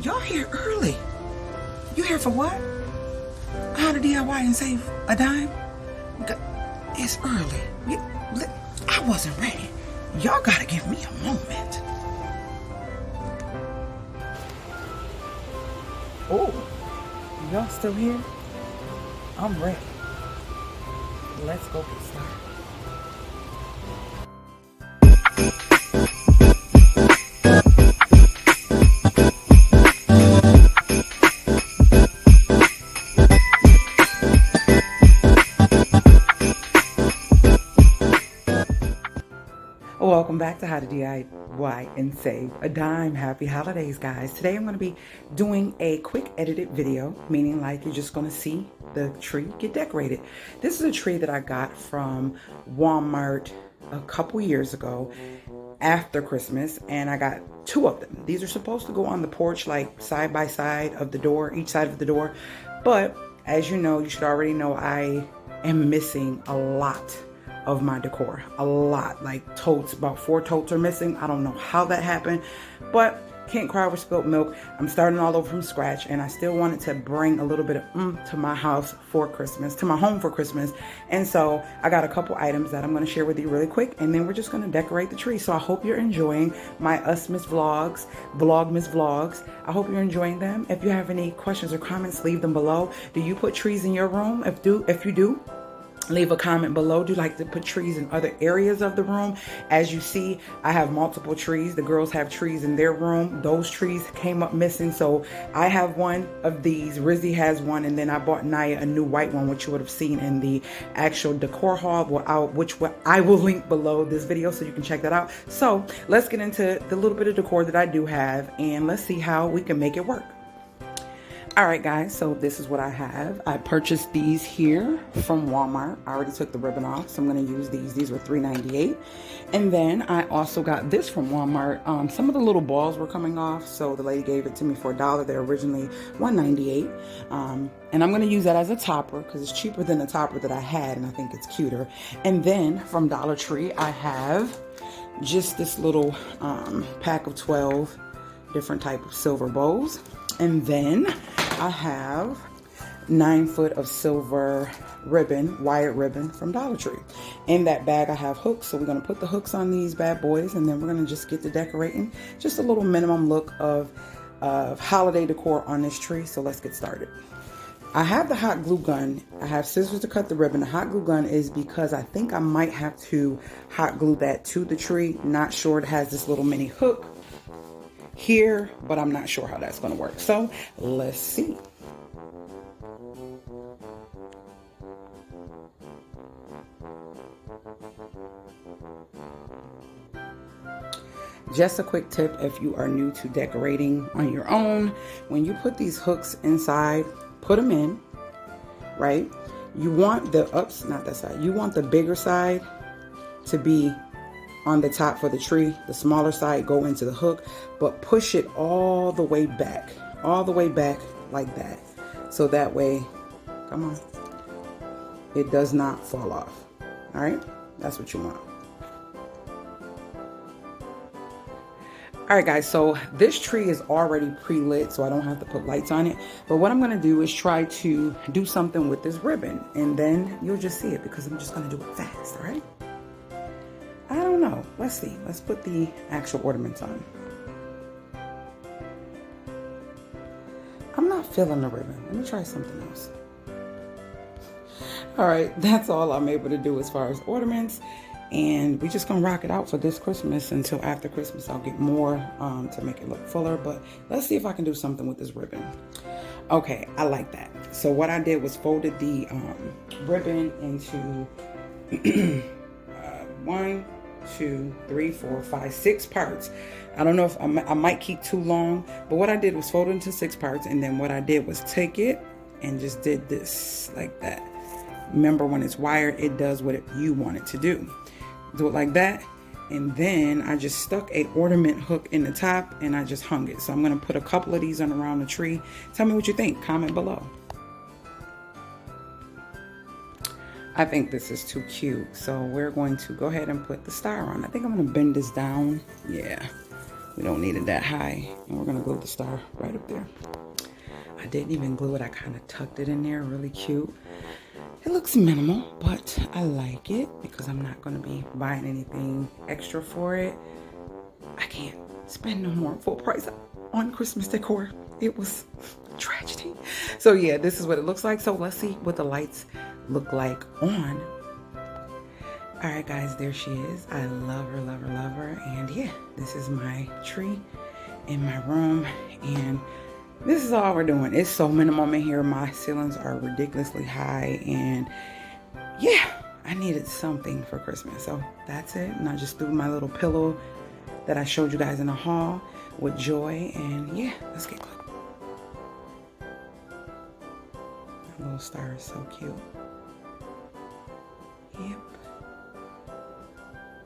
Y'all here early. You here for what? How to DIY and save a dime? It's early. I wasn't ready. Y'all gotta give me a moment. Oh, y'all still here? I'm ready. Let's go get started. Welcome back to How to DIY and Save a Dime. Happy holidays, guys. Today I'm going to be doing a quick edited video, meaning like you're just going to see the tree get decorated. This is a tree that I got from Walmart a couple years ago after Christmas, and I got two of them. These are supposed to go on the porch like side by side of the door, each side of the door. But as you know, you should already know, I am missing a lot of my decor. A lot, like totes, about 4 totes are missing. I don't know how that happened, but can't cry over spilt milk. I'm starting all over from scratch, and I still wanted to bring a little bit of to my house for Christmas, to my home for Christmas. And so I got a couple items that I'm going to share with you really quick, and then we're just going to decorate the tree. So I hope you're enjoying my Vlogmas vlogs. I hope you're enjoying them. If you have any questions or comments, leave them below. Do you put trees in your room? If you do, leave a comment below. Do you like to put trees in other areas of the room? As you see, I have multiple trees. The girls have trees in their room. Those trees came up missing, so I have one of these. Rizzy has one, and then I bought Naya a new white one, which you would have seen in the actual decor haul, which I will link below this video so you can check that out. So let's get into the little bit of decor that I do have, and let's see how we can make it work. Alright guys, so this is what I have. I purchased these here from Walmart. I already took the ribbon off, so I'm going to use these. These were $3.98. And then I also got this from Walmart. Some of the little balls were coming off, so the lady gave it to me for $1. They're originally $1.98. And I'm going to use that as a topper because it's cheaper than the topper that I had, and I think it's cuter. And then from Dollar Tree, I have just this little pack of 12 different type of silver bowls. And then I have 9 foot of silver ribbon, wired ribbon from Dollar Tree. In that bag I have hooks, so we're going to put the hooks on these bad boys, and then we're going to just get to decorating. Just a little minimum look of holiday decor on this tree, so let's get started. I have the hot glue gun. I have scissors to cut the ribbon. The hot glue gun is because I think I might have to hot glue that to the tree. Not sure. It has this little mini hook here, but I'm not sure how that's going to work. So let's see. Just a quick tip if you are new to decorating on your own, when you put these hooks inside, put them in, right? You want the not that side, you want the bigger side to be on the top for the tree. The smaller side go into the hook, but push it all the way back like that. So that way, come on, it does not fall off. All right, that's what you want. All right guys, so this tree is already pre-lit, so I don't have to put lights on it. But what I'm gonna do is try to do something with this ribbon, and then you'll just see it because I'm just gonna do it fast, all right? I don't know. Let's see. Let's put the actual ornaments on. I'm not feeling the ribbon. Let me try something else. All right, that's all I'm able to do as far as ornaments. And we're just going to rock it out for this Christmas until after Christmas. I'll get more to make it look fuller. But let's see if I can do something with this ribbon. Okay, I like that. So what I did was folded the ribbon into 1, 2, 3, 4, 5, 6 parts. I don't know if I might keep too long, but what I did was fold it into 6 parts, and then what I did was take it and just did this like that. Remember, when it's wired, it does what you want it to do. Do it like that, and then I just stuck a ornament hook in the top and I just hung it. So I'm going to put a couple of these on around the tree. Tell me what you think. Comment below. I think this is too cute, so we're going to go ahead and put the star on. I think I'm going to bend this down. Yeah, We don't need it that high. And we're gonna glue the star right up there. I didn't even glue it. I kind of tucked it in there, really cute. It looks minimal, but I like it because I'm not gonna be buying anything extra for it. I can't spend no more full price on Christmas decor. It was a tragedy. So yeah, this is what it looks like. So let's see what the lights look like on. All right, guys, there she is. I love her, love her, love her. And yeah, this is my tree in my room. And this is all we're doing. It's so minimum in here. My ceilings are ridiculously high. And yeah, I needed something for Christmas. So that's it. And I just threw my little pillow that I showed you guys in the haul with Joy. And yeah, let's get going. That little star is so cute. Yep.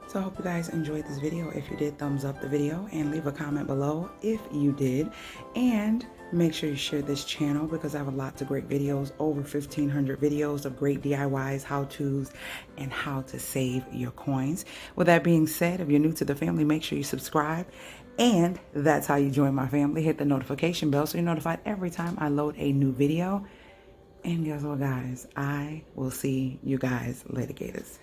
So I hope you guys enjoyed this video. If you did, thumbs up the video and leave a comment below if you did. And make sure you share this channel because I have lots of great videos, over 1,500 videos of great DIYs, how-tos, and how to save your coins. With that being said, if you're new to the family, make sure you subscribe. And that's how you join my family. Hit the notification bell so you're notified every time I load a new video. And guess what, guys? I will see you guys later, Gators.